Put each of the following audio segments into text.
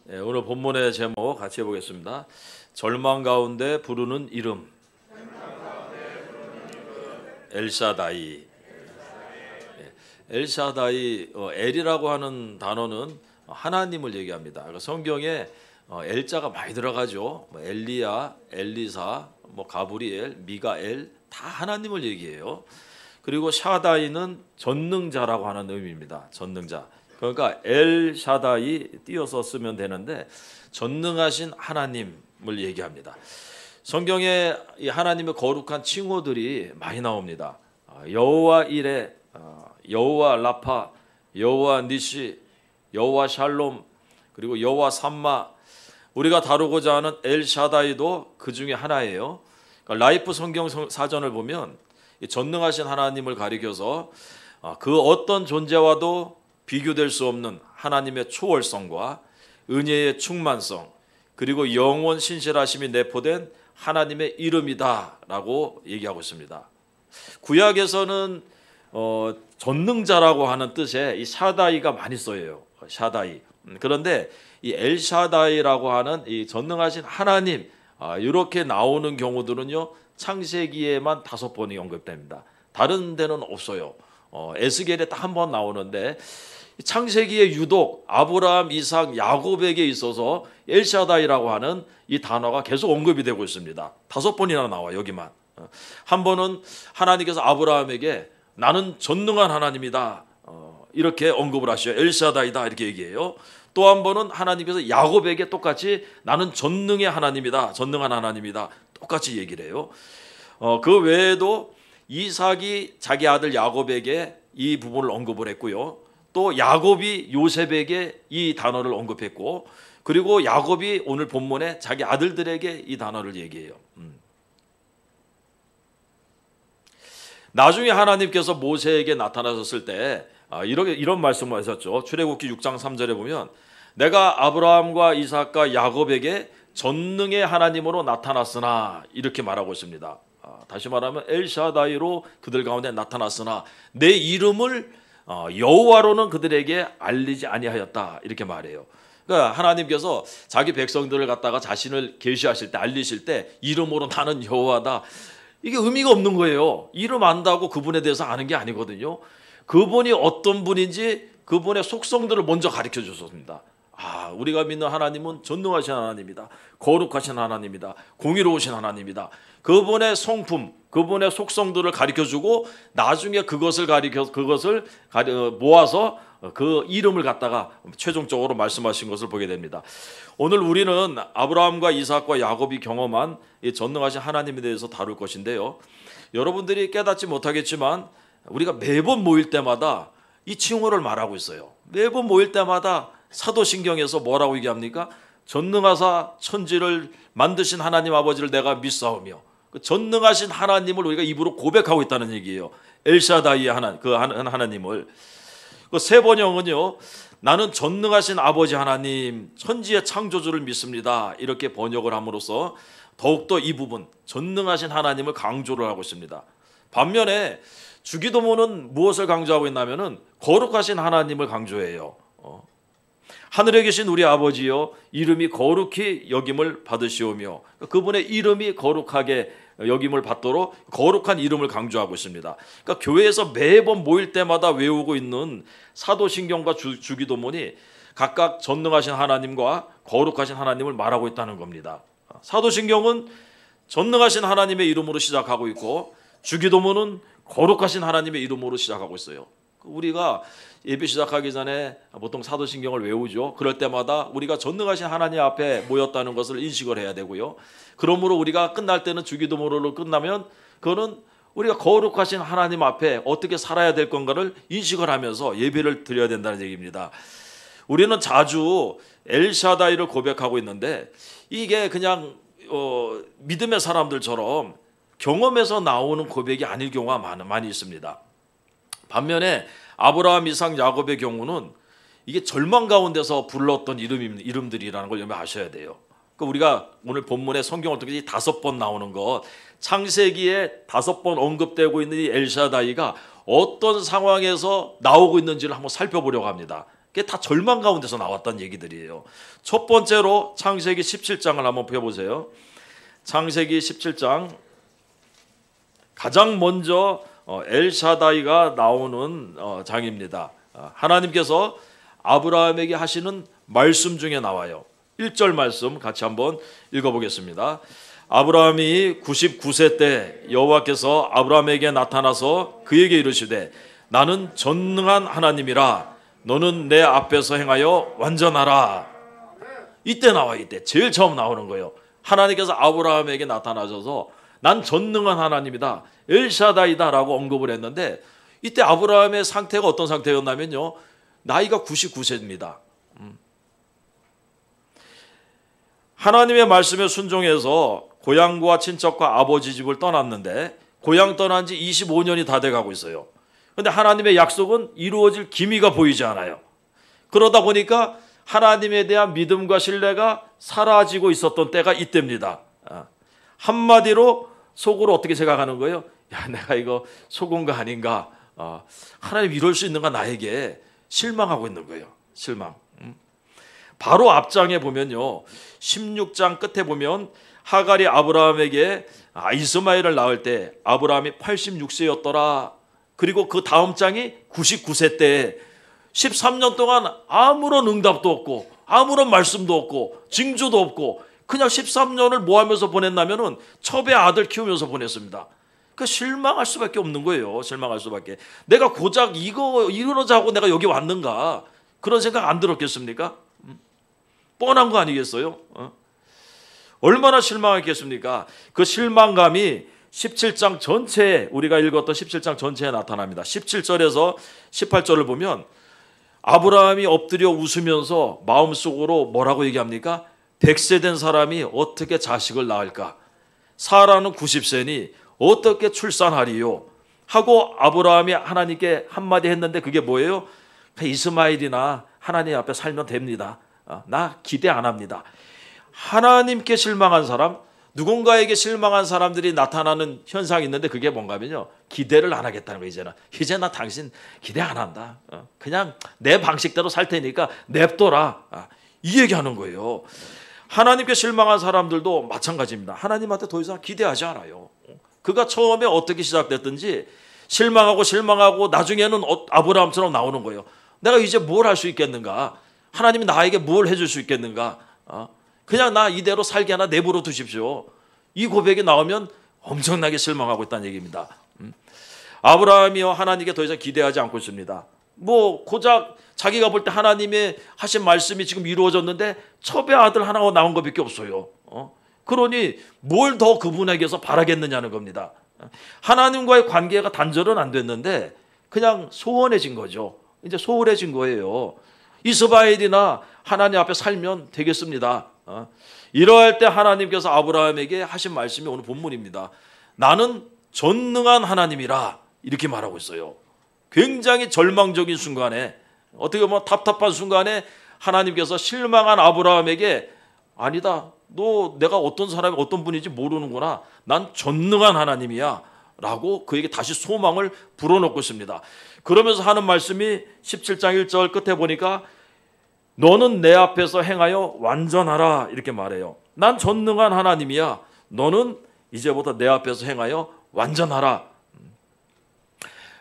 오늘 본문의 제목 같이 해보겠습니다. 절망 가운데 부르는 이름. 엘샤다이. 엘샤다이, 엘이라고 하는 단어는 하나님을 얘기합니다. 성경에 엘자가 많이 들어가죠. 엘리야, 엘리사, 가브리엘, 미가엘 다 하나님을 얘기해요. 그리고 샤다이는 전능자라고 하는 의미입니다. 전능자. 그러니까 엘샤다이 띄어서 쓰면 되는데 전능하신 하나님을 얘기합니다. 성경에 이 하나님의 거룩한 칭호들이 많이 나옵니다. 여호와 이레, 여호와 라파, 여호와 니시, 여호와 샬롬, 그리고 여호와 삼마. 우리가 다루고자 하는 엘샤다이도 그 중에 하나예요. 그러니까 라이프 성경 사전을 보면 전능하신 하나님을 가리켜서 그 어떤 존재와도 비교될 수 없는 하나님의 초월성과 은혜의 충만성, 그리고 영원 신실하심이 내포된 하나님의 이름이다라고 얘기하고 있습니다. 구약에서는 전능자라고 하는 뜻의 이 샤다이가 많이 쓰여요. 샤다이. 그런데 이 엘샤다이라고 하는 이 전능하신 하나님, 이렇게 나오는 경우들은요, 창세기에만 5번이 언급됩니다. 다른 데는 없어요. 에스겔에 딱 한 번 나오는데 창세기에 유독 아브라함, 이삭, 야곱에게 있어서 엘샤다이라고 하는 이 단어가 계속 언급이 되고 있습니다. 5번이나 나와 여기만. 한 번은 하나님께서 아브라함에게 나는 전능한 하나님이다, 이렇게 언급을 하셔요. 엘샤다이다 이렇게 얘기해요. 또 한 번은 하나님께서 야곱에게 똑같이 나는 전능의 하나님이다, 전능한 하나님이다, 똑같이 얘기를 해요. 그 외에도 이삭이 자기 아들 야곱에게 이 부분을 언급을 했고요. 또 야곱이 요셉에게 이 단어를 언급했고, 그리고 야곱이 오늘 본문에 자기 아들들에게 이 단어를 얘기해요. 나중에 하나님께서 모세에게 나타나셨을 때 이런 말씀을 하셨죠. 출애굽기 6장 3절에 보면 내가 아브라함과 이삭과 야곱에게 전능의 하나님으로 나타났으나, 이렇게 말하고 있습니다. 다시 말하면 엘샤다이로 그들 가운데 나타났으나 내 이름을 여호와로는 그들에게 알리지 아니하였다, 이렇게 말해요. 그러니까 하나님께서 자기 백성들을 갖다가 자신을 계시하실 때, 알리실 때 이름으로 나는 여호와다, 이게 의미가 없는 거예요. 이름 안다고 그분에 대해서 아는 게 아니거든요. 그분이 어떤 분인지 그분의 속성들을 먼저 가르쳐 주셨습니다. 우리가 믿는 하나님은 전능하신 하나님이다, 거룩하신 하나님이다, 공의로우신 하나님이다. 그분의 성품, 그분의 속성들을 가르쳐주고 나중에 그것을 모아서 그 이름을 갖다가 최종적으로 말씀하신 것을 보게 됩니다. 오늘 우리는 아브라함과 이삭과 야곱이 경험한 이 전능하신 하나님에 대해서 다룰 것인데요. 여러분들이 깨닫지 못하겠지만 우리가 매번 모일 때마다 이 칭호를 말하고 있어요. 매번 모일 때마다 사도신경에서 뭐라고 얘기합니까? 전능하사 천지를 만드신 하나님 아버지를 내가 믿사오며, 그 전능하신 하나님을 우리가 입으로 고백하고 있다는 얘기예요. 엘샤다이의 하나님을. 그 세 번역은요, 나는 전능하신 아버지 하나님, 천지의 창조주를 믿습니다, 이렇게 번역을 함으로써 더욱더 이 부분, 전능하신 하나님을 강조를 하고 있습니다. 반면에 주기도문은 무엇을 강조하고 있냐면은 거룩하신 하나님을 강조해요. 하늘에 계신 우리 아버지여, 이름이 거룩히 여김을 받으시오며, 그분의 이름이 거룩하게 여김을 받도록 거룩한 이름을 강조하고 있습니다. 그러니까 교회에서 매번 모일 때마다 외우고 있는 사도신경과 주기도문이 각각 전능하신 하나님과 거룩하신 하나님을 말하고 있다는 겁니다. 사도신경은 전능하신 하나님의 이름으로 시작하고 있고, 주기도문은 거룩하신 하나님의 이름으로 시작하고 있어요. 우리가 예배 시작하기 전에 보통 사도신경을 외우죠. 그럴 때마다 우리가 전능하신 하나님 앞에 모였다는 것을 인식을 해야 되고요. 그러므로 우리가 끝날 때는 주기도문으로 끝나면 그거는 우리가 거룩하신 하나님 앞에 어떻게 살아야 될 건가를 인식을 하면서 예배를 드려야 된다는 얘기입니다. 우리는 자주 엘샤다이를 고백하고 있는데 이게 그냥 믿음의 사람들처럼 경험에서 나오는 고백이 아닐 경우가 많이 있습니다. 반면에 아브라함, 이삭, 야곱의 경우는 이게 절망 가운데서 불렀던 이름들이라는 걸 여러분 아셔야 돼요. 그러니까 우리가 오늘 본문에 성경을 통해서 5번 나오는 것, 창세기에 5번 언급되고 있는 이 엘샤다이가 어떤 상황에서 나오고 있는지를 한번 살펴보려고 합니다. 그게 다 절망 가운데서 나왔던 얘기들이에요. 첫 번째로 창세기 17장을 한번 펴보세요. 창세기 17장 가장 먼저 엘샤다이가 나오는 장입니다. 하나님께서 아브라함에게 하시는 말씀 중에 나와요. 1절 말씀 같이 한번 읽어보겠습니다. 아브라함이 99세 때 여호와께서 아브라함에게 나타나서 그에게 이르시되 나는 전능한 하나님이라 너는 내 앞에서 행하여 완전하라. 이때 나와요. 이때 제일 처음 나오는 거예요. 하나님께서 아브라함에게 나타나셔서 난 전능한 하나님이다, 엘샤다이다 라고 언급을 했는데, 이때 아브라함의 상태가 어떤 상태였냐면요, 나이가 99세입니다. 하나님의 말씀에 순종해서 고향과 친척과 아버지 집을 떠났는데 고향 떠난 지 25년이 다 돼가고 있어요. 그런데 하나님의 약속은 이루어질 기미가 보이지 않아요. 그러다 보니까 하나님에 대한 믿음과 신뢰가 사라지고 있었던 때가 이때입니다. 한마디로 속으로 어떻게 생각하는 거예요? 야, 내가 이거 속은 거 아닌가? 하나님 이럴 수 있는가? 나에게 실망하고 있는 거예요. 실망. 바로 앞장에 보면요, 16장 끝에 보면 하갈이 아브라함에게 이스마엘을 낳을 때 아브라함이 86세였더라. 그리고 그 다음 장이 99세 때 13년 동안 아무런 응답도 없고 아무런 말씀도 없고 징조도 없고 그냥 13년을 뭐 하면서 보냈냐면은 첩의 아들 키우면서 보냈습니다. 그 실망할 수밖에 없는 거예요. 실망할 수밖에. 내가 고작 이거 이러자고 내가 여기 왔는가? 그런 생각 안 들었겠습니까? 뻔한 거 아니겠어요? 얼마나 실망했겠습니까? 그 실망감이 17장 전체에, 우리가 읽었던 17장 전체에 나타납니다. 17절에서 18절을 보면 아브라함이 엎드려 웃으면서 마음속으로 뭐라고 얘기합니까? 100세 된 사람이 어떻게 자식을 낳을까? 사라는 90세니 어떻게 출산하리요? 하고 아브라함이 하나님께 한마디 했는데 그게 뭐예요? 이스마엘이나 하나님 앞에 살면 됩니다. 나 기대 안 합니다. 하나님께 실망한 사람, 누군가에게 실망한 사람들이 나타나는 현상이 있는데 그게 뭔가면요, 기대를 안 하겠다는 거예요. 이제 나 당신 기대 안 한다. 그냥 내 방식대로 살 테니까 냅둬라. 이 얘기하는 거예요. 하나님께 실망한 사람들도 마찬가지입니다. 하나님한테 더 이상 기대하지 않아요. 그가 처음에 어떻게 시작됐든지 실망하고 나중에는 아브라함처럼 나오는 거예요. 내가 이제 뭘 할 수 있겠는가? 하나님이 나에게 뭘 해줄 수 있겠는가? 그냥 나 이대로 살게 하나 내버려 두십시오. 이 고백이 나오면 엄청나게 실망하고 있다는 얘기입니다. 아브라함이요, 하나님께 더 이상 기대하지 않고 있습니다. 뭐 고작 자기가 볼 때 하나님의 하신 말씀이 지금 이루어졌는데 첩의 아들 하나가 나온 것밖에 없어요. 그러니 뭘 더 그분에게서 바라겠느냐는 겁니다. 하나님과의 관계가 단절은 안 됐는데 그냥 소원해진 거죠. 이제 소홀해진 거예요. 이스마엘이나 하나님 앞에 살면 되겠습니다. 이러할 때 하나님께서 아브라함에게 하신 말씀이 오늘 본문입니다. 나는 전능한 하나님이라 이렇게 말하고 있어요. 굉장히 절망적인 순간에, 어떻게 보면 답답한 순간에 하나님께서 실망한 아브라함에게 아니다, 너 내가 어떤 사람이 어떤 분인지 모르는구나, 난 전능한 하나님이야 라고 그에게 다시 소망을 불어넣고 있습니다. 그러면서 하는 말씀이 17장 1절 끝에 보니까 너는 내 앞에서 행하여 완전하라 이렇게 말해요. 난 전능한 하나님이야, 너는 이제부터 내 앞에서 행하여 완전하라.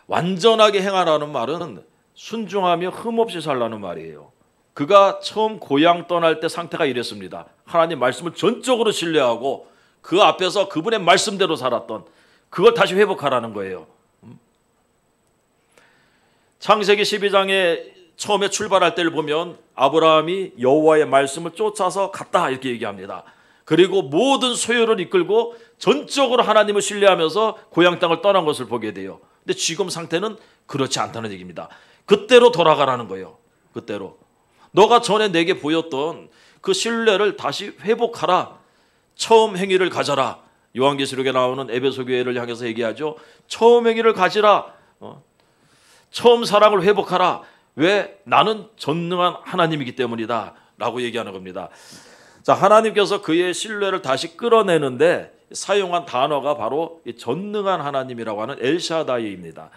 완전하게 행하라는 말은 순종하며 흠없이 살라는 말이에요. 그가 처음 고향 떠날 때 상태가 이랬습니다. 하나님 말씀을 전적으로 신뢰하고 그 앞에서 그분의 말씀대로 살았던, 그걸 다시 회복하라는 거예요. 창세기 12장에 처음에 출발할 때를 보면 아브라함이 여호와의 말씀을 쫓아서 갔다 이렇게 얘기합니다. 그리고 모든 소유를 이끌고 전적으로 하나님을 신뢰하면서 고향 땅을 떠난 것을 보게 돼요. 근데 지금 상태는 그렇지 않다는 얘기입니다. 그때로 돌아가라는 거예요. 그때로. 너가 전에 내게 보였던 그 신뢰를 다시 회복하라. 처음 행위를 가져라. 요한계시록에 나오는 에베소 교회를 향해서 얘기하죠. 처음 행위를 가지라. 처음 사랑을 회복하라. 왜? 나는 전능한 하나님이기 때문이다 라고 얘기하는 겁니다. 자, 하나님께서 그의 신뢰를 다시 끌어내는데 사용한 단어가 바로 이 전능한 하나님이라고 하는 엘샤다이입니다.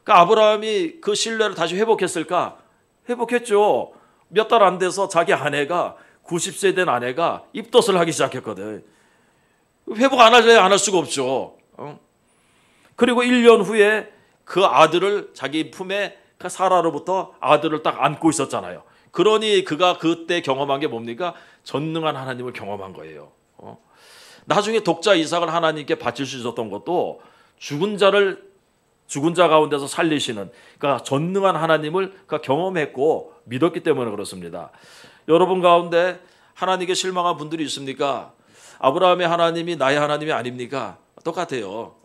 그러니까 아브라함이 그 신뢰를 다시 회복했을까? 회복했죠. 몇 달 안 돼서 자기 아내가 90세 된 아내가 입덧을 하기 시작했거든. 회복 안 할 수가 없죠. 그리고 1년 후에 그 아들을 자기 품에 그 사라로부터 아들을 딱 안고 있었잖아요. 그러니 그가 그때 경험한 게 뭡니까? 전능한 하나님을 경험한 거예요. 나중에 독자 이삭을 하나님께 바칠 수 있었던 것도 죽은 자 가운데서 살리시는 그러니까 전능한 하나님을 경험했고 믿었기 때문에 그렇습니다. 여러분 가운데 하나님께 실망한 분들이 있습니까? 아브라함의 하나님이 나의 하나님이 아닙니까? 똑같아요.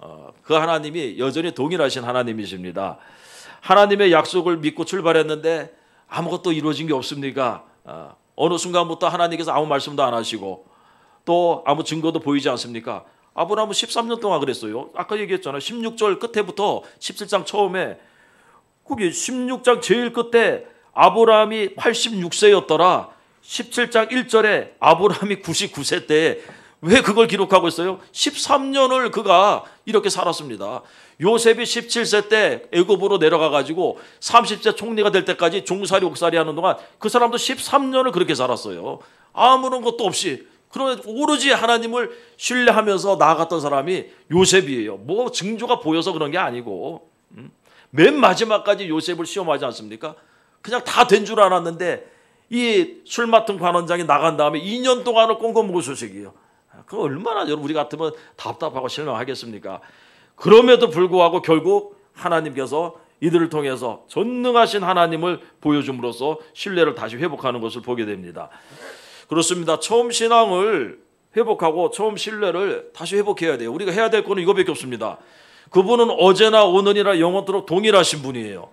그 하나님이 여전히 동일하신 하나님이십니다. 하나님의 약속을 믿고 출발했는데 아무것도 이루어진 게 없습니까? 어느 순간부터 하나님께서 아무 말씀도 안 하시고 또 아무 증거도 보이지 않습니까? 아브라함은 13년 동안 그랬어요. 아까 얘기했잖아요. 16절 끝에부터 17장 처음에 거기 16장 제일 끝에 아브라함이 86세였더라. 17장 1절에 아브라함이 99세 때 왜 그걸 기록하고 있어요? 13년을 그가 이렇게 살았습니다. 요셉이 17세 때 애굽으로 내려가 가지고 30세 총리가 될 때까지 종살이 옥살이 하는 동안 그 사람도 13년을 그렇게 살았어요. 아무런 것도 없이 그러면 오로지 하나님을 신뢰하면서 나아갔던 사람이 요셉이에요. 뭐 징조가 보여서 그런 게 아니고 맨 마지막까지 요셉을 시험하지 않습니까? 그냥 다 된 줄 알았는데 이 술 맡은 관원장이 나간 다음에 2년 동안을 꽁꽁 먹을 소식이에요. 그 얼마나 여러분 우리 같으면 답답하고 실망하겠습니까? 그럼에도 불구하고 결국 하나님께서 이들을 통해서 전능하신 하나님을 보여줌으로써 신뢰를 다시 회복하는 것을 보게 됩니다. 그렇습니다. 처음 신앙을 회복하고 처음 신뢰를 다시 회복해야 돼요. 우리가 해야 될 거는 이거밖에 없습니다. 그분은 어제나 오늘이나 영원토록 동일하신 분이에요.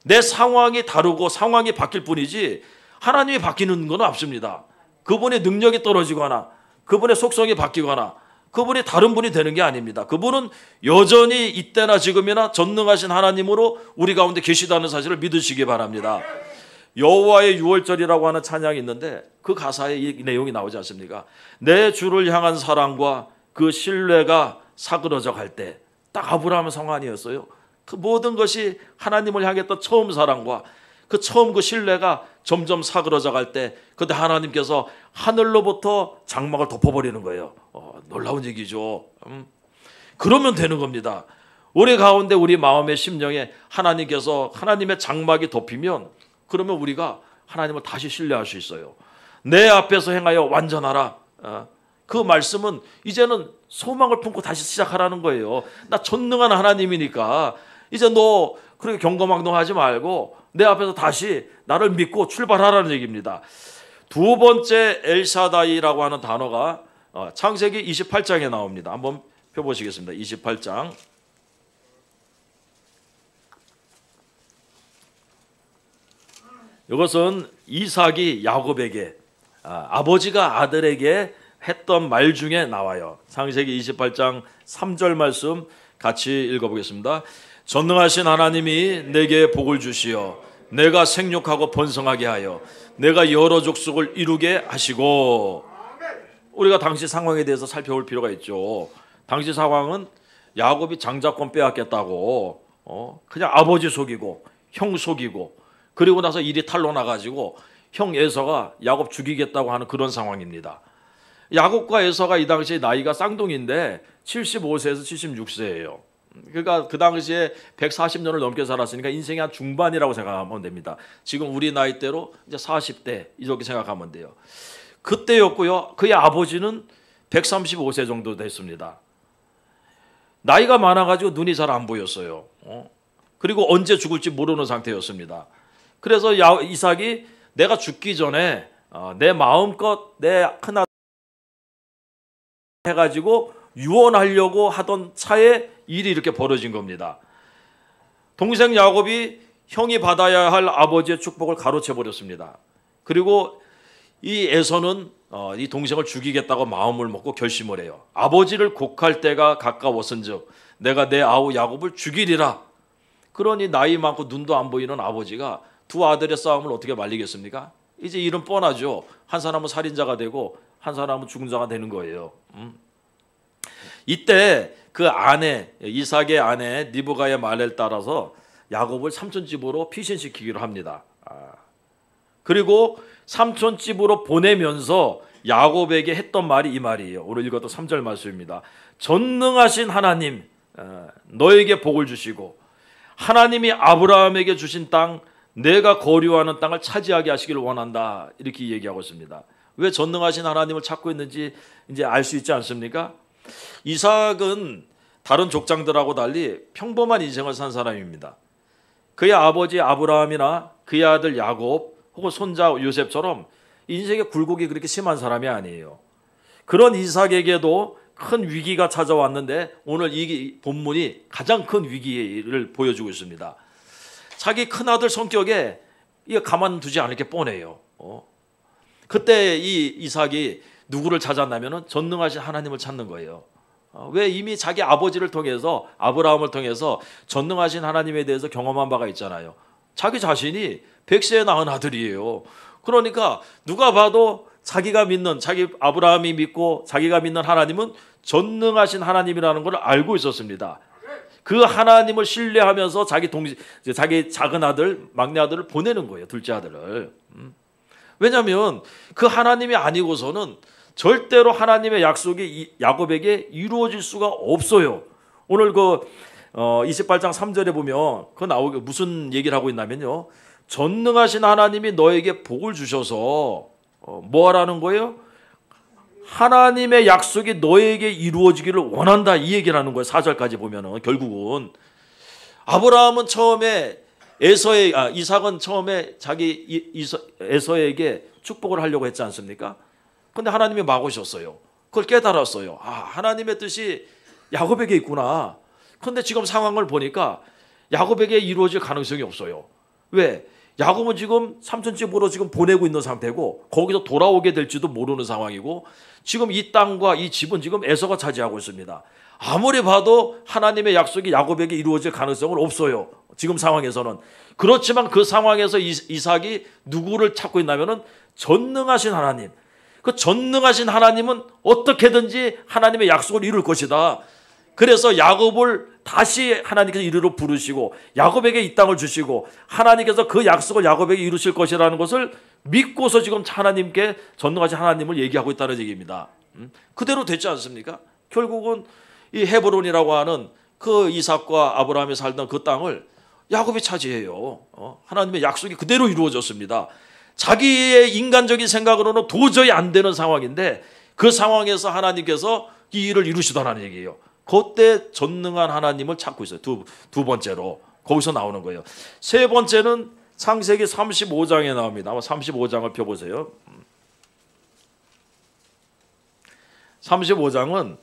내 상황이 다르고 상황이 바뀔 뿐이지 하나님이 바뀌는 건 없습니다. 그분의 능력이 떨어지거나 그분의 속성이 바뀌거나 그분이 다른 분이 되는 게 아닙니다. 그분은 여전히 이때나 지금이나 전능하신 하나님으로 우리 가운데 계시다는 사실을 믿으시기 바랍니다. 여호와의 유월절이라고 하는 찬양이 있는데 그 가사에 이 내용이 나오지 않습니까? 내 주를 향한 사랑과 그 신뢰가 사그러져 갈 때 딱 아브라함의 상황이었어요. 그 모든 것이 하나님을 향했던 처음 사랑과 그 처음 그 신뢰가 점점 사그러져 갈 때 그때 하나님께서 하늘로부터 장막을 덮어버리는 거예요. 놀라운 얘기죠. 그러면 되는 겁니다. 우리 가운데 우리 마음의 심령에 하나님께서 하나님의 장막이 덮이면 그러면 우리가 하나님을 다시 신뢰할 수 있어요. 내 앞에서 행하여 완전하라. 그 말씀은 이제는 소망을 품고 다시 시작하라는 거예요. 나 전능한 하나님이니까 이제 너 그렇게 경거망동하지 말고 내 앞에서 다시 나를 믿고 출발하라는 얘기입니다. 두 번째 엘샤다이라고 하는 단어가 창세기 28장에 나옵니다. 한번 펴보시겠습니다. 28장. 이것은 이삭이 야곱에게 아버지가 아들에게 했던 말 중에 나와요. 창세기 28장 3절 말씀 같이 읽어보겠습니다. 전능하신 하나님이 내게 복을 주시어 내가 생육하고 번성하게 하여 내가 여러 족속을 이루게 하시고. 우리가 당시 상황에 대해서 살펴볼 필요가 있죠. 당시 상황은 야곱이 장자권 빼앗겠다고 그냥 아버지 속이고 형 속이고 그리고 나서 일이 탄로 나가지고 형 에서가 야곱 죽이겠다고 하는 그런 상황입니다. 야곱과 에서가 이 당시에 나이가 쌍둥이인데 75세에서 76세예요. 그러니까 그 당시에 140년을 넘게 살았으니까 인생의 한 중반이라고 생각하면 됩니다. 지금 우리 나이대로 이제 40대 이렇게 생각하면 돼요. 그때였고요. 그의 아버지는 135세 정도 됐습니다. 나이가 많아가지고 눈이 잘 안 보였어요. 그리고 언제 죽을지 모르는 상태였습니다. 그래서 이삭이 내가 죽기 전에 내 마음껏 내 큰아들 해가지고 유언하려고 하던 차에 일이 이렇게 벌어진 겁니다. 동생 야곱이 형이 받아야 할 아버지의 축복을 가로채 버렸습니다. 그리고 이 에서는 이 동생을 죽이겠다고 마음을 먹고 결심을 해요. 아버지를 곡할 때가 가까웠은즉 내가 내 아우 야곱을 죽이리라. 그러니 나이 많고 눈도 안 보이는 아버지가 두 아들의 싸움을 어떻게 말리겠습니까? 이제 일은 뻔하죠. 한 사람은 살인자가 되고 한 사람은 죽은 자가 되는 거예요. 이때 그 아내 이삭의 아내 리브가의 말에 따라서 야곱을 삼촌 집으로 피신시키기로 합니다. 그리고 삼촌 집으로 보내면서 야곱에게 했던 말이 이 말이에요. 오늘 읽었던 3절 말씀입니다. 전능하신 하나님, 너에게 복을 주시고 하나님이 아브라함에게 주신 땅, 내가 거류하는 땅을 차지하게 하시기를 원한다. 이렇게 얘기하고 있습니다. 왜 전능하신 하나님을 찾고 있는지 이제 알 수 있지 않습니까? 이삭은 다른 족장들하고 달리 평범한 인생을 산 사람입니다. 그의 아버지 아브라함이나 그의 아들 야곱 혹은 손자 요셉처럼 인생의 굴곡이 그렇게 심한 사람이 아니에요. 그런 이삭에게도 큰 위기가 찾아왔는데 오늘 이 본문이 가장 큰 위기를 보여주고 있습니다. 자기 큰아들 성격에 이게 가만두지 않을 게 뻔해요. 그때 이 이삭이 누구를 찾았냐면 전능하신 하나님을 찾는 거예요. 왜? 이미 자기 아버지를 통해서 아브라함을 통해서 전능하신 하나님에 대해서 경험한 바가 있잖아요. 자기 자신이 100세에 낳은 아들이에요. 그러니까 누가 봐도 자기가 믿는, 자기 아브라함이 믿고 자기가 믿는 하나님은 전능하신 하나님이라는 걸 알고 있었습니다. 그 하나님을 신뢰하면서 자기 작은 아들, 막내 아들을 보내는 거예요. 둘째 아들을. 왜냐하면 그 하나님이 아니고서는 절대로 하나님의 약속이 야곱에게 이루어질 수가 없어요. 오늘 28장 3절에 보면 무슨 얘기를 하고 있냐면요. 전능하신 하나님이 너에게 복을 주셔서 뭐 하라는 거예요? 하나님의 약속이 너에게 이루어지기를 원한다, 이 얘기를 하는 거예요. 4절까지 보면은 결국은 아브라함은 처음에 이삭은 처음에 자기 에서에게 축복을 하려고 했지 않습니까? 근데 하나님이 막으셨어요. 그걸 깨달았어요. 하나님의 뜻이 야곱에게 있구나. 근데 지금 상황을 보니까 야곱에게 이루어질 가능성이 없어요. 왜? 야곱은 지금 삼촌집으로 지금 보내고 있는 상태고 거기서 돌아오게 될지도 모르는 상황이고 지금 이 땅과 이 집은 지금 에서가 차지하고 있습니다. 아무리 봐도 하나님의 약속이 야곱에게 이루어질 가능성은 없어요. 지금 상황에서는. 그렇지만 그 상황에서 이삭이 누구를 찾고 있냐면은 전능하신 하나님. 그 전능하신 하나님은 어떻게든지 하나님의 약속을 이룰 것이다. 그래서 야곱을 다시 하나님께서 이리로 부르시고 야곱에게 이 땅을 주시고 하나님께서 그 약속을 야곱에게 이루실 것이라는 것을 믿고서 지금 하나님께 전능하신 하나님을 얘기하고 있다는 얘기입니다. 그대로 됐지 않습니까? 결국은 이 헤브론이라고 하는 그 이삭과 아브라함이 살던 그 땅을 야곱이 차지해요. 하나님의 약속이 그대로 이루어졌습니다. 자기의 인간적인 생각으로는 도저히 안 되는 상황인데 그 상황에서 하나님께서 이 일을 이루시더라는 얘기예요. 그때 전능한 하나님을 찾고 있어요. 두 번째로 거기서 나오는 거예요. 세 번째는 창세기 35장에 나옵니다. 아마 35장을 펴보세요. 35장은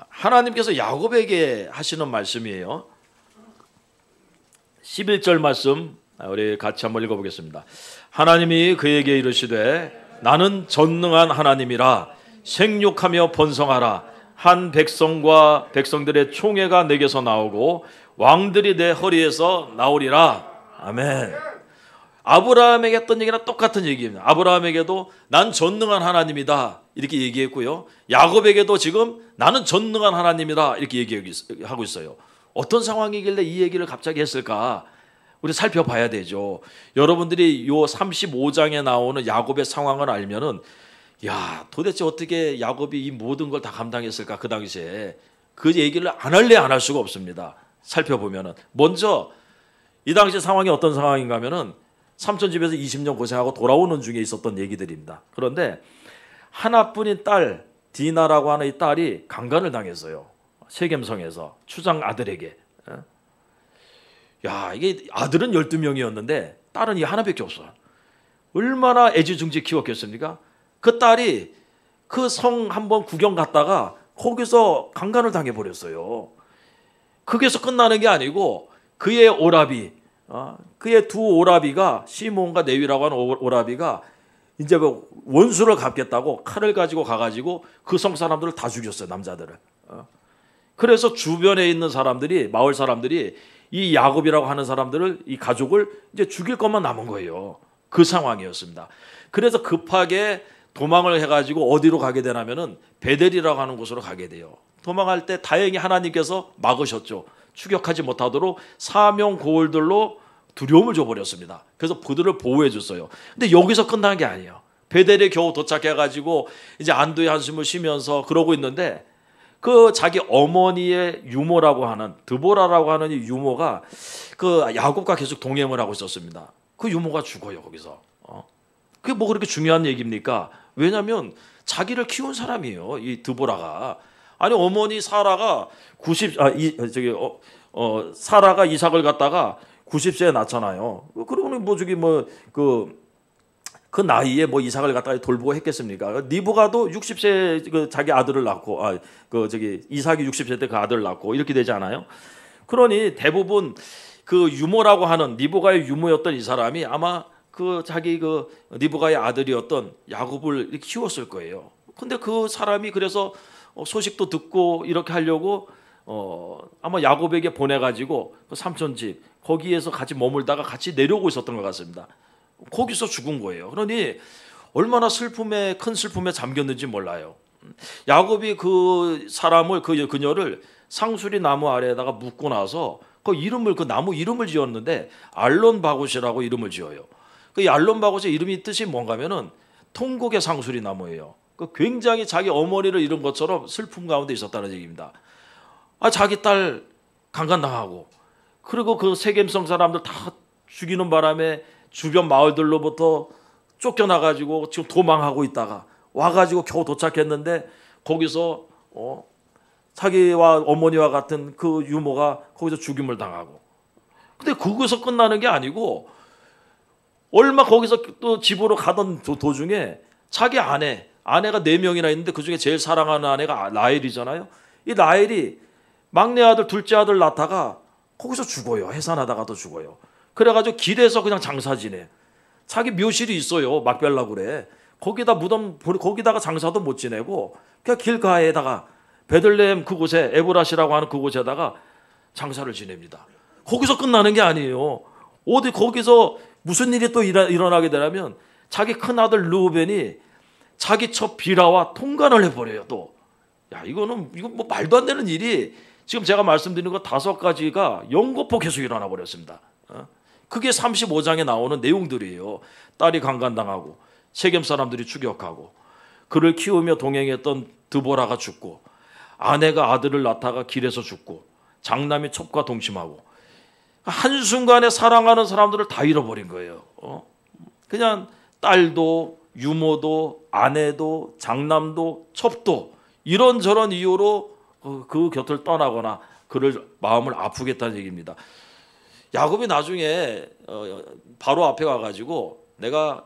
하나님께서 야곱에게 하시는 말씀이에요. 11절 말씀 우리 같이 한번 읽어보겠습니다. 하나님이 그에게 이르시되 나는 전능한 하나님이라 생육하며 번성하라. 한 백성과 백성들의 총회가 내게서 나오고 왕들이 내 허리에서 나오리라. 아멘. 아브라함에게 했던 얘기랑 똑같은 얘기입니다. 아브라함에게도 난 전능한 하나님이다 이렇게 얘기했고요. 야곱에게도 지금 나는 전능한 하나님이다 이렇게 얘기하고 있어요. 어떤 상황이길래 이 얘기를 갑자기 했을까? 우리 살펴봐야 되죠. 여러분들이 요 35장에 나오는 야곱의 상황을 알면은 도대체 어떻게 야곱이 이 모든 걸 다 감당했을까? 그 당시에 그 얘기를 안 할래 안 할 수가 없습니다. 살펴보면은 먼저 이 당시 상황이 어떤 상황인가 하면은 삼촌 집에서 20년 고생하고 돌아오는 중에 있었던 얘기들입니다. 그런데 하나뿐인 딸 디나라고 하는 이 딸이 강간을 당했어요. 세겜성에서 추장 아들에게. 이게 아들은 12명이었는데 딸은 이 하나밖에 없어요. 얼마나 애지중지 키웠겠습니까? 그 딸이 그 성 한번 구경 갔다가 거기서 강간을 당해버렸어요. 거기서 끝나는 게 아니고 그의 오라비, 그의 두 오라비가 시몬과 네위라고 하는 오라비가 이제 원수를 갚겠다고 칼을 가지고 가가지고 그 성 사람들을 다 죽였어요. 남자들을. 그래서 주변에 있는 사람들이, 마을 사람들이 이 야곱이라고 하는 사람들을, 이 가족을 이제 죽일 것만 남은 거예요. 그 상황이었습니다. 그래서 급하게 도망을 해가지고 어디로 가게 되냐면은 베델이라고 하는 곳으로 가게 돼요. 도망할 때 다행히 하나님께서 막으셨죠. 추격하지 못하도록 사명 고울들로 두려움을 줘버렸습니다. 그래서 그들을 보호해 줬어요. 근데 여기서 끝난 게 아니에요. 베델에 겨우 도착해가지고 이제 안도의 한숨을 쉬면서 그러고 있는데 그 자기 어머니의 유모라고 하는 드보라라고 하는 이 유모가 그 야곱과 계속 동행을 하고 있었습니다. 그 유모가 죽어요 거기서. 그게 뭐 그렇게 중요한 얘기입니까? 왜냐하면 자기를 키운 사람이에요. 이 드보라가. 아니 어머니 사라가 사라가 이삭을 갖다가 90세에 낳잖아요. 그러고는 뭐 저기 그 나이에 뭐 이삭을 갖다가 돌보고 했겠습니까? 니브가도 60세 그 자기 아들을 낳고 이삭이 60세 때 그 아들을 낳고 이렇게 되지 않아요? 그러니 대부분 그 유모라고 하는 니브가의 유모였던 이 사람이 아마 그 자기 그 니브가의 아들이었던 야곱을 이렇게 키웠을 거예요. 근데 그 사람이 그래서 소식도 듣고 이렇게 하려고 아마 야곱에게 보내가지고 그 삼촌 집 거기에서 같이 머물다가 같이 내려오고 있었던 것 같습니다. 거기서 죽은 거예요. 그러니 얼마나 큰 슬픔에 잠겼는지 몰라요. 야곱이 그 사람을 그녀를 상수리 나무 아래에다가 묻고 나서 그 나무 이름을 지었는데 알론바굿이라고 이름을 지어요. 그 알론바굿의 이름이 뜻이 뭔가면은 통곡의 상수리 나무예요. 그 굉장히 자기 어머니를 잃은 것처럼 슬픔 가운데 있었다는 얘기입니다. 자기 딸 강간당하고 그리고 그 세겜성 사람들 다 죽이는 바람에 주변 마을들로부터 쫓겨나가지고 지금 도망하고 있다가 와가지고 겨우 도착했는데 거기서 자기와 어머니와 같은 그 유모가 거기서 죽임을 당하고 근데 거기서 끝나는 게 아니고 얼마 거기서 또 집으로 가던 도중에 자기 아내가 4명이나 있는데 그중에 제일 사랑하는 아내가 라헬이잖아요. 이 라헬이 막내 아들 둘째 아들 낳다가 거기서 죽어요. 해산하다가도 죽어요. 그래가지고 길에서 그냥 장사 지내. 자기 묘실이 있어요. 막벨라 그래. 거기다가 장사도 못 지내고 그냥 길가에다가 베들레헴 그곳에 에브라시라고 하는 그곳에다가 장사를 지냅니다. 거기서 끝나는 게 아니에요. 거기서 무슨 일이 또 일어나게 되냐면 자기 큰 아들 르우벤이 자기 첩 비라와 통간을 해버려요. 또 이건 뭐 말도 안 되는 일이 지금 제가 말씀드리는 거 5가지가 연거푸 계속 일어나 버렸습니다. 그게 35장에 나오는 내용들이에요. 딸이 강간당하고 세겜 사람들이 추격하고 그를 키우며 동행했던 드보라가 죽고 아내가 아들을 낳다가 길에서 죽고 장남이 첩과 동침하고 한순간에 사랑하는 사람들을 다 잃어버린 거예요. 그냥 딸도 유모도 아내도 장남도 첩도 이런저런 이유로 그 곁을 떠나거나 그를 마음을 아프게 했다는 얘기입니다. 야곱이 나중에 바로 앞에 와가지고 내가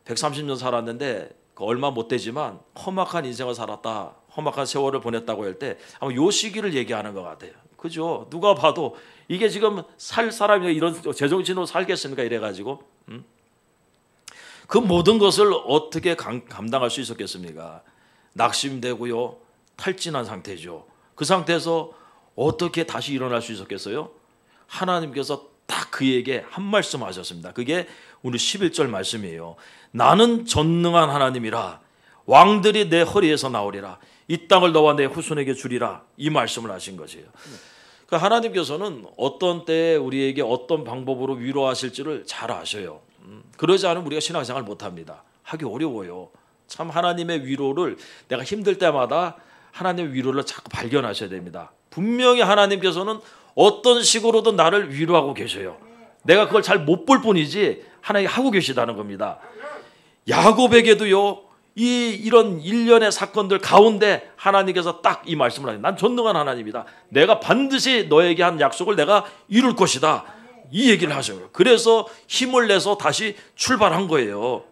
130년 살았는데 얼마 못 되지만 험악한 인생을 살았다, 험악한 세월을 보냈다고 할 때 아마 요 시기를 얘기하는 것 같아요. 그죠? 누가 봐도 이게 지금 살 사람이 이런 제정신으로 살겠습니까? 이래가지고 그 모든 것을 어떻게 감당할 수 있었겠습니까? 낙심되고요, 탈진한 상태죠. 그 상태에서 어떻게 다시 일어날 수 있었겠어요? 하나님께서 딱 그에게 한 말씀 하셨습니다. 그게 오늘 11절 말씀이에요. 나는 전능한 하나님이라 왕들이 내 허리에서 나오리라 이 땅을 너와 내 후손에게 주리라 이 말씀을 하신 것이에요. 그러니까 하나님께서는 어떤 때에 우리에게 어떤 방법으로 위로하실지를 잘 아셔요. 그러지 않으면 우리가 신앙생활 못합니다. 하기 어려워요. 참 하나님의 위로를 내가 힘들 때마다 하나님의 위로를 자꾸 발견하셔야 됩니다. 분명히 하나님께서는 어떤 식으로든 나를 위로하고 계셔요. 내가 그걸 잘 못 볼 뿐이지 하나님이 하고 계시다는 겁니다. 야곱에게도요, 이런 일련의 사건들 가운데 하나님께서 딱 이 말씀을 하세요. 난 전능한 하나님이다. 내가 반드시 너에게 한 약속을 내가 이룰 것이다. 이 얘기를 하셔요. 그래서 힘을 내서 다시 출발한 거예요.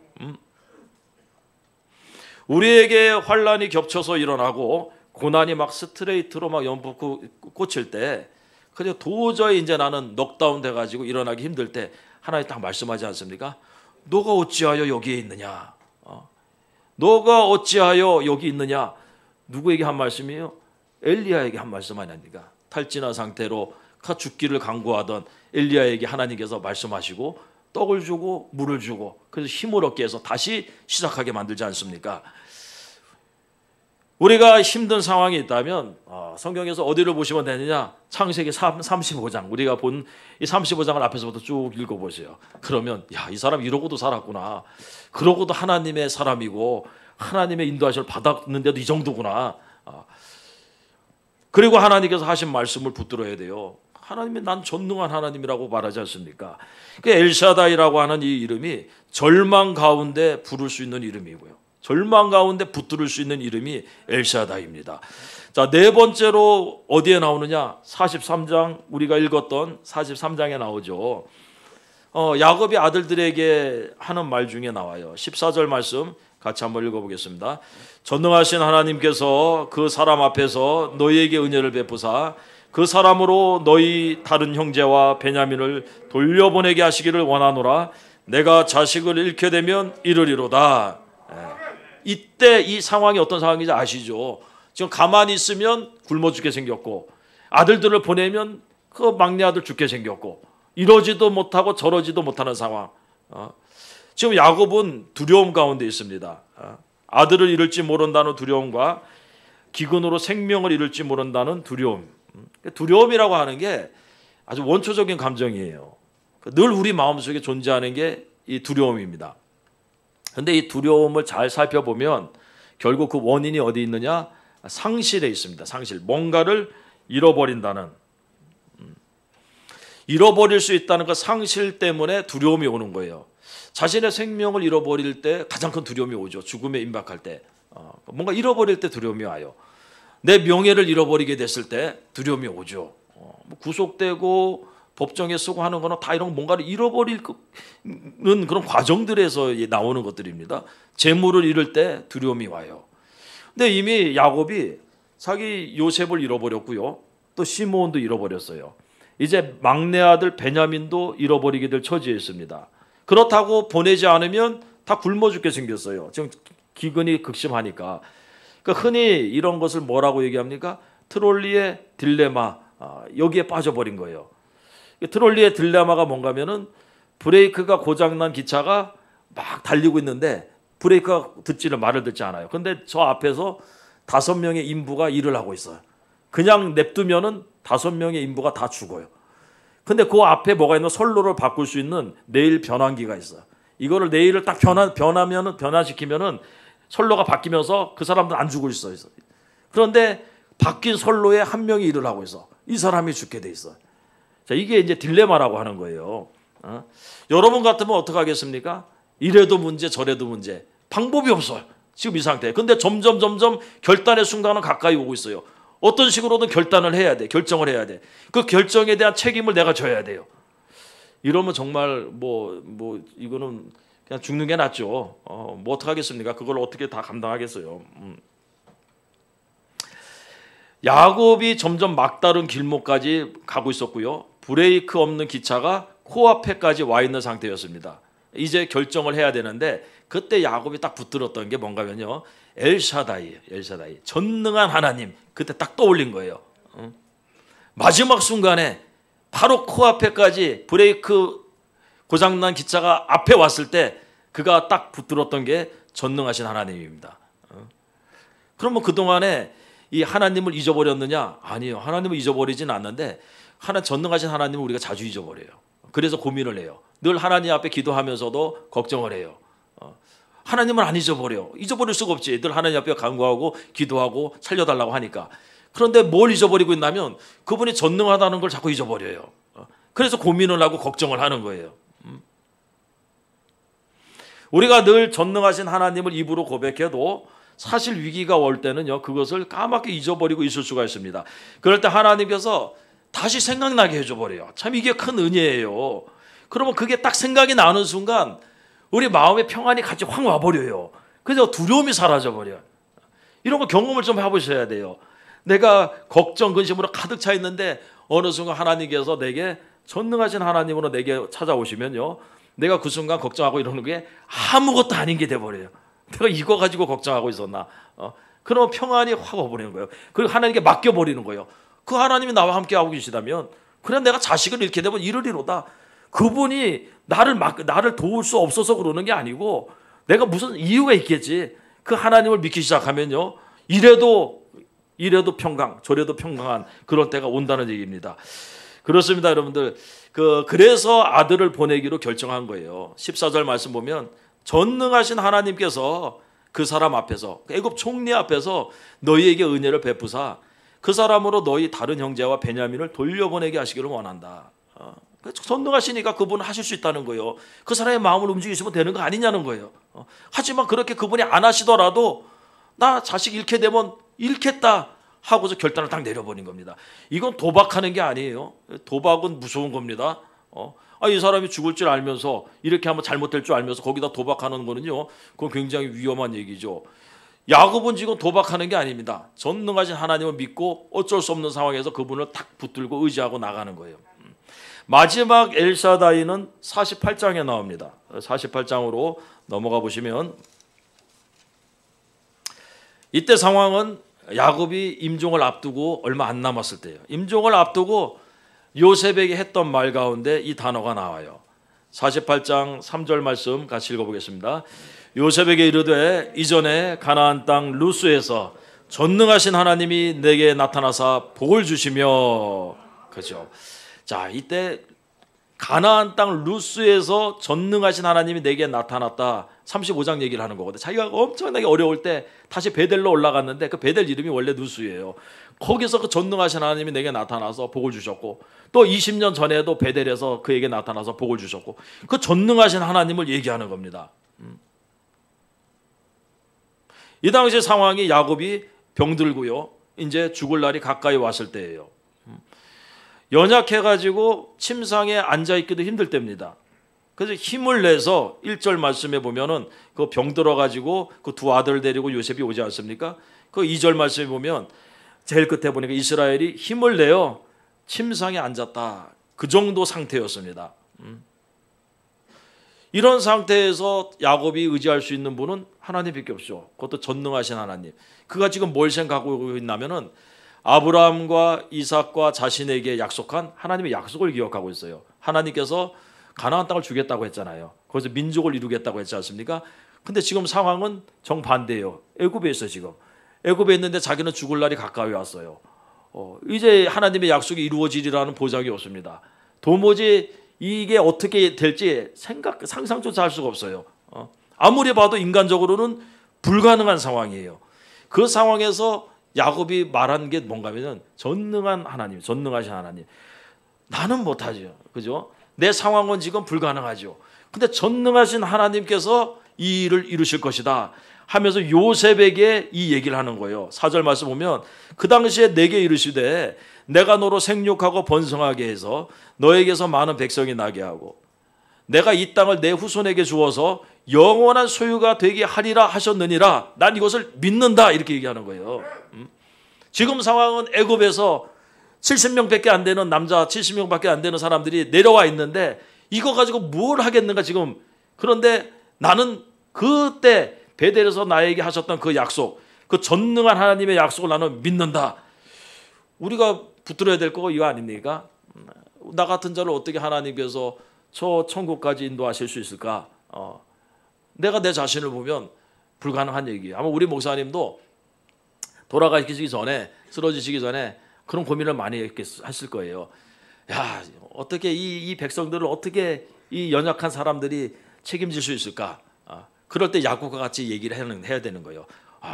우리에게 환란이 겹쳐서 일어나고 고난이 막 스트레이트로 막 연붙고 꽂힐 때 그냥 도저히 이제 나는 넉다운 돼가지고 일어나기 힘들 때 하나님 딱 말씀하지 않습니까? 너가 어찌하여 여기에 있느냐? 너가 어찌하여 여기 있느냐? 누구에게 한 말씀이에요? 엘리야에게 한 말씀 아닙니까? 탈진한 상태로 죽기를 간구하던 엘리야에게 하나님께서 말씀하시고 떡을 주고 물을 주고 그래서 힘을 얻게 해서 다시 시작하게 만들지 않습니까? 우리가 힘든 상황이 있다면 성경에서 어디를 보시면 되느냐? 창세기 35장, 우리가 본 이 35장을 앞에서부터 쭉 읽어보세요. 그러면 이 사람 이러고도 살았구나. 그러고도 하나님의 사람이고 하나님의 인도하심을 받았는데도 이 정도구나. 그리고 하나님께서 하신 말씀을 붙들어야 돼요. 하나님이 난 전능한 하나님이라고 말하지 않습니까? 그 엘샤다이라고 하는 이 이름이 절망 가운데 부를 수 있는 이름이고요. 절망 가운데 붙들을 수 있는 이름이 엘샤다이입니다. 자, 네 번째로 어디에 나오느냐? 43장, 우리가 읽었던 43장에 나오죠. 야곱이 아들들에게 하는 말 중에 나와요. 14절 말씀 같이 한번 읽어보겠습니다. 전능하신 하나님께서 그 사람 앞에서 너희에게 은혜를 베푸사 그 사람으로 너희 다른 형제와 베냐민을 돌려보내게 하시기를 원하노라. 내가 자식을 잃게 되면 이르리로다. 이때 이 상황이 어떤 상황인지 아시죠? 지금 가만히 있으면 굶어 죽게 생겼고 아들들을 보내면 그 막내 아들 죽게 생겼고 이러지도 못하고 저러지도 못하는 상황. 지금 야곱은 두려움 가운데 있습니다. 아들을 잃을지 모른다는 두려움과 기근으로 생명을 잃을지 모른다는 두려움. 두려움이라고 하는 게 아주 원초적인 감정이에요. 늘 우리 마음속에 존재하는 게 이 두려움입니다. 그런데 이 두려움을 잘 살펴보면 결국 그 원인이 어디 있느냐? 상실에 있습니다. 상실. 뭔가를 잃어버린다는, 잃어버릴 수 있다는 그 상실 때문에 두려움이 오는 거예요. 자신의 생명을 잃어버릴 때 가장 큰 두려움이 오죠. 죽음에 임박할 때. 뭔가 잃어버릴 때 두려움이 와요. 내 명예를 잃어버리게 됐을 때 두려움이 오죠. 구속되고 법정에 서고 하는 거는 다 이런 뭔가를 잃어버리는 그런 과정들에서 나오는 것들입니다. 재물을 잃을 때 두려움이 와요. 근데 이미 야곱이 자기 요셉을 잃어버렸고요. 또 시므온도 잃어버렸어요. 이제 막내 아들 베냐민도 잃어버리게 될 처지에 있습니다. 그렇다고 보내지 않으면 다 굶어 죽게 생겼어요. 지금 기근이 극심하니까. 그러니까 흔히 이런 것을 뭐라고 얘기합니까? 트롤리의 딜레마. 여기에 빠져버린 거예요. 트롤리의 딜레마가 뭔가 하면은 브레이크가 고장난 기차가 막 달리고 있는데 브레이크가 말을 듣지 않아요. 근데 저 앞에서 5명의 인부가 일을 하고 있어요. 그냥 냅두면은 5명의 인부가 다 죽어요. 근데 그 앞에 뭐가 있는 선로를 바꿀 수 있는 내일 변환기가 있어요. 이거를 내일을 딱 변화시키면은 선로가 바뀌면서 그 사람들 안 죽을 수 있어요. 그런데 바뀐 선로에 한 명이 일을 하고 있어. 이 사람이 죽게 돼 있어요. 자, 이게 이제 딜레마라고 하는 거예요. 여러분 같으면 어떻게 하겠습니까? 이래도 문제 저래도 문제. 방법이 없어요. 지금 이 상태. 근데 점점 결단의 순간은 가까이 오고 있어요. 어떤 식으로든 결단을 해야 돼. 결정을 해야 돼. 그 결정에 대한 책임을 내가 져야 돼요. 이러면 정말 이거는 그냥 죽는 게 낫죠. 뭐 어떡하겠습니까? 그걸 어떻게 다 감당하겠어요. 야곱이 점점 막다른 길목까지 가고 있었고요. 브레이크 없는 기차가 코앞에까지 와 있는 상태였습니다. 이제 결정을 해야 되는데 그때 야곱이 딱 붙들었던 게 뭔가면요. 엘샤다이예요. 엘샤다이. 전능한 하나님. 그때 딱 떠올린 거예요. 마지막 순간에 바로 코앞에까지 브레이크 고장난 기차가 앞에 왔을 때 그가 딱 붙들었던 게 전능하신 하나님입니다. 그러면 그동안에 이 하나님을 잊어버렸느냐? 아니요. 하나님을 잊어버리진 않는데 전능하신 하나님을 우리가 자주 잊어버려요. 그래서 고민을 해요. 늘 하나님 앞에 기도하면서도 걱정을 해요. 하나님을 안 잊어버려. 잊어버릴 수가 없지. 늘 하나님 앞에 간구하고 기도하고 살려달라고 하니까. 그런데 뭘 잊어버리고 있냐면 그분이 전능하다는 걸 자꾸 잊어버려요. 그래서 고민을 하고 걱정을 하는 거예요. 우리가 늘 전능하신 하나님을 입으로 고백해도 사실 위기가 올 때는요, 그것을 까맣게 잊어버리고 있을 수가 있습니다. 그럴 때 하나님께서 다시 생각나게 해줘버려요. 참 이게 큰 은혜예요. 그러면 그게 딱 생각이 나는 순간 우리 마음의 평안이 같이 확 와버려요. 그래서 두려움이 사라져버려요. 이런 거 경험을 좀 해보셔야 돼요. 내가 걱정, 근심으로 가득 차 있는데 어느 순간 하나님께서 내게 전능하신 하나님으로 내게 찾아오시면요, 내가 그 순간 걱정하고 이러는 게 아무것도 아닌 게 돼버려요. 내가 이거 가지고 걱정하고 있었나? 그러면 평안이 확 와버리는 거예요. 그리고 하나님께 맡겨버리는 거예요. 그 하나님이 나와 함께 하고 계시다면, 그래 내가 자식을 잃게 되면 이르리로다. 그분이 나를 도울 수 없어서 그러는 게 아니고 내가 무슨 이유가 있겠지. 그 하나님을 믿기 시작하면요, 이래도 평강, 저래도 평강한 그런 때가 온다는 얘기입니다. 그렇습니다, 여러분들. 그래서 아들을 보내기로 결정한 거예요. 14절 말씀 보면 전능하신 하나님께서 그 사람 앞에서, 애굽 총리 앞에서 너희에게 은혜를 베푸사 그 사람으로 너희 다른 형제와 베냐민을 돌려보내게 하시기를 원한다. 전능하시니까 그분은 하실 수 있다는 거예요. 그 사람의 마음을 움직이시면 되는 거 아니냐는 거예요. 하지만 그렇게 그분이 안 하시더라도 나 자식 잃게 되면 잃겠다 하고서 결단을 딱 내려버린 겁니다. 이건 도박하는 게 아니에요. 도박은 무서운 겁니다. 이 사람이 죽을 줄 알면서 이렇게 하면 잘못될 줄 알면서 거기다 도박하는 거는요, 그건 굉장히 위험한 얘기죠. 야곱은 지금 도박하는 게 아닙니다. 전능하신 하나님을 믿고 어쩔 수 없는 상황에서 그분을 탁 붙들고 의지하고 나가는 거예요. 마지막 엘샤다이는 48장에 나옵니다. 48장으로 넘어가 보시면 이때 상황은 야곱이 임종을 앞두고 얼마 안 남았을 때예요. 임종을 앞두고 요셉에게 했던 말 가운데 이 단어가 나와요. 48장 3절 말씀 같이 읽어보겠습니다. 요셉에게 이르되 이전에 가나안 땅 루스에서 전능하신 하나님이 내게 나타나사 복을 주시며, 그죠? 자, 이때 가나안 땅 루스에서 전능하신 하나님이 내게 나타났다. 35장 얘기를 하는 거거든요. 자기가 엄청나게 어려울 때 다시 베델로 올라갔는데 그 베델 이름이 원래 루스예요. 거기서 그 전능하신 하나님이 내게 나타나서 복을 주셨고, 또 20년 전에도 베델에서 그에게 나타나서 복을 주셨고, 그 전능하신 하나님을 얘기하는 겁니다. 이 당시 상황이 야곱이 병들고요, 이제 죽을 날이 가까이 왔을 때예요. 연약해가지고 침상에 앉아있기도 힘들 때입니다. 그래서 힘을 내서 1절 말씀에 보면은 그 병들어가지고 그 두 아들 데리고 요셉이 오지 않습니까? 그 2절 말씀에 보면 제일 끝에 보니까 이스라엘이 힘을 내어 침상에 앉았다. 그 정도 상태였습니다. 이런 상태에서 야곱이 의지할 수 있는 분은 하나님밖에 없죠. 그것도 전능하신 하나님. 그가 지금 뭘 생각하고 있냐면은 아브라함과 이삭과 자신에게 약속한 하나님의 약속을 기억하고 있어요. 하나님께서 가나안 땅을 주겠다고 했잖아요. 거기서 민족을 이루겠다고 했지 않습니까? 근데 지금 상황은 정반대예요. 애굽에 있어 지금. 애굽에 있는데 자기는 죽을 날이 가까이 왔어요. 이제 하나님의 약속이 이루어지리라는 보장이 없습니다. 도무지 이게 어떻게 될지 상상조차 할 수가 없어요. 아무리 봐도 인간적으로는 불가능한 상황이에요. 그 상황에서 야곱이 말한 게 뭔가 하면 전능한 하나님, 전능하신 하나님. 나는 못하죠. 그죠? 내 상황은 지금 불가능하죠. 근데 전능하신 하나님께서 이 일을 이루실 것이다 하면서 요셉에게 이 얘기를 하는 거예요. 4절 말씀 보면 그 당시에 내게 이르시되 내가 너로 생육하고 번성하게 해서 너에게서 많은 백성이 나게 하고 내가 이 땅을 내 후손에게 주어서 영원한 소유가 되게 하리라 하셨느니라. 난 이것을 믿는다. 이렇게 얘기하는 거예요. 지금 상황은 애굽에서 70명밖에 안 되는 남자 70명밖에 안 되는 사람들이 내려와 있는데 이거 가지고 뭘 하겠는가 지금. 그런데 나는 그때 베델에서 나에게 하셨던 그 약속, 그 전능한 하나님의 약속을 나는 믿는다. 우리가 붙들어야 될 거 이거 아닙니까? 나 같은 자를 어떻게 하나님께서 저 천국까지 인도하실 수 있을까? 내가 내 자신을 보면 불가능한 얘기예요. 아마 우리 목사님도 돌아가시기 전에, 쓰러지시기 전에 그런 고민을 많이 했을 거예요. 야, 어떻게 이 백성들을 어떻게 이 연약한 사람들이 책임질 수 있을까? 그럴 때 야곱과 같이 얘기를 해야 되는 거예요.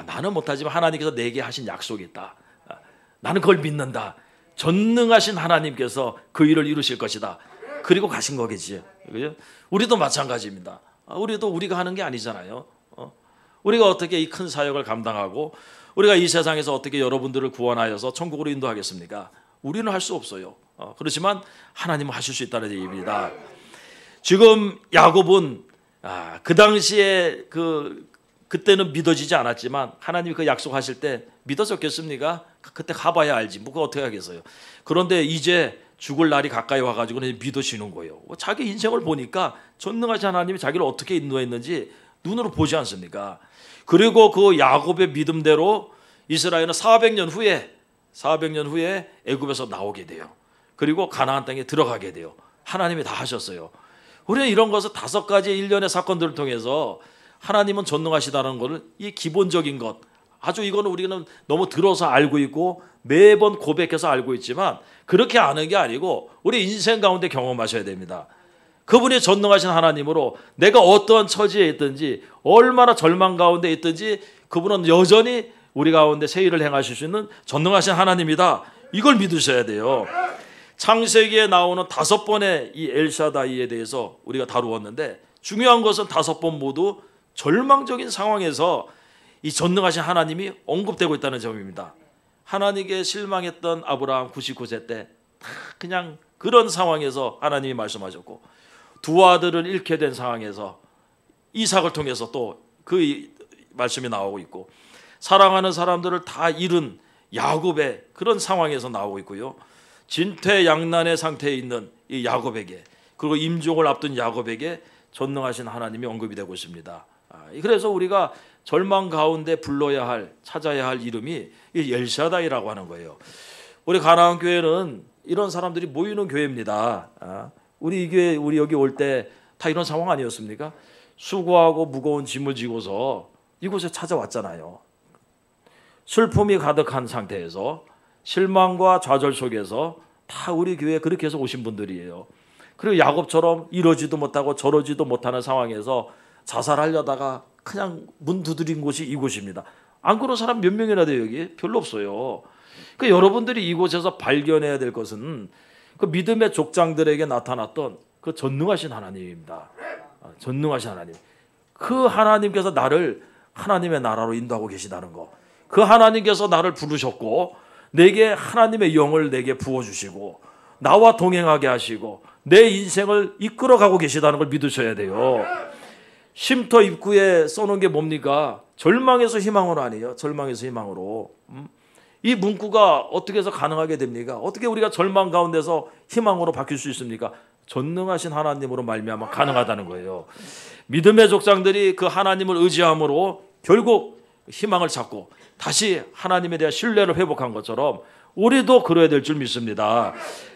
나는 못하지만 하나님께서 내게 하신 약속이 있다. 나는 그걸 믿는다. 전능하신 하나님께서 그 일을 이루실 것이다. 그리고 가신 거겠지. 우리도 마찬가지입니다. 우리도 우리가 하는 게 아니잖아요. 우리가 어떻게 이 큰 사역을 감당하고 우리가 이 세상에서 어떻게 여러분들을 구원하여서 천국으로 인도하겠습니까? 우리는 할 수 없어요. 그렇지만 하나님은 하실 수 있다는 얘기입니다. 지금 야곱은 그 당시에 그때는 믿어지지 않았지만 하나님이 그 약속하실 때 믿어졌겠습니까? 그때 가봐야 알지. 뭐 그거 어떻게 하겠어요. 그런데 이제 죽을 날이 가까이 와가지고 믿어지는 거예요. 자기 인생을 보니까 전능하신 하나님이 자기를 어떻게 인도했는지 눈으로 보지 않습니까? 그리고 그 야곱의 믿음대로 이스라엘은 400년 후에 애굽에서 나오게 돼요. 그리고 가나안 땅에 들어가게 돼요. 하나님이 다 하셨어요. 우리는 이런 것을 5가지 일련의 사건들을 통해서 하나님은 전능하시다는 것을 이 기본적인 것, 아주 이거는 우리는 너무 들어서 알고 있고 매번 고백해서 알고 있지만 그렇게 아는 게 아니고 우리 인생 가운데 경험하셔야 됩니다. 그분이 전능하신 하나님으로 내가 어떠한 처지에 있든지 얼마나 절망 가운데 있든지 그분은 여전히 우리 가운데 세일을 행하실 수 있는 전능하신 하나님이다. 이걸 믿으셔야 돼요. 창세기에 나오는 5번의 이 엘샤다이에 대해서 우리가 다루었는데 중요한 것은 5번 모두 절망적인 상황에서 이 전능하신 하나님이 언급되고 있다는 점입니다. 하나님께 실망했던 아브라함 99세 때 그냥 그런 상황에서 하나님이 말씀하셨고 두 아들을 잃게 된 상황에서 이삭을 통해서 또 그 말씀이 나오고 있고 사랑하는 사람들을 다 잃은 야곱의 그런 상황에서 나오고 있고요. 진퇴양난의 상태에 있는 이 야곱에게 그리고 임종을 앞둔 야곱에게 전능하신 하나님이 언급이 되고 있습니다. 그래서 우리가 절망 가운데 불러야 할 찾아야 할 이름이 이 엘샤다이라고 하는 거예요. 우리 가나안 교회는 이런 사람들이 모이는 교회입니다. 우리 이 교회 우리 여기 올 때 다 이런 상황 아니었습니까? 수고하고 무거운 짐을 지고서 이곳에 찾아왔잖아요. 슬픔이 가득한 상태에서 실망과 좌절 속에서 다 우리 교회에 그렇게 해서 오신 분들이에요. 그리고 야곱처럼 이러지도 못하고 저러지도 못하는 상황에서 자살하려다가 그냥 문 두드린 곳이 이곳입니다. 안 그런 사람 몇 명이나 돼요 여기? 별로 없어요. 그러니까 여러분들이 이곳에서 발견해야 될 것은 그 믿음의 족장들에게 나타났던 그 전능하신 하나님입니다. 전능하신 하나님. 그 하나님께서 나를 하나님의 나라로 인도하고 계시다는 거. 그 하나님께서 나를 부르셨고 내게 하나님의 영을 내게 부어주시고 나와 동행하게 하시고 내 인생을 이끌어가고 계시다는 걸 믿으셔야 돼요. 쉼터 입구에 써놓은 게 뭡니까? 절망에서 희망으로 아니에요. 절망에서 희망으로. 이 문구가 어떻게 해서 가능하게 됩니까? 어떻게 우리가 절망 가운데서 희망으로 바뀔 수 있습니까? 전능하신 하나님으로 말미암아 가능하다는 거예요. 믿음의 족장들이 그 하나님을 의지함으로 결국 희망을 찾고 다시 하나님에 대한 신뢰를 회복한 것처럼 우리도 그래야 될 줄 믿습니다.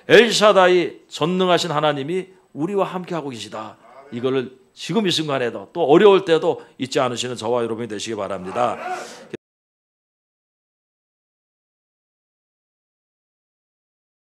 엘샤다이 전능하신 하나님이 우리와 함께하고 계시다. 이거를 지금 이 순간에도 또 어려울 때도 잊지 않으시는 저와 여러분이 되시기 바랍니다.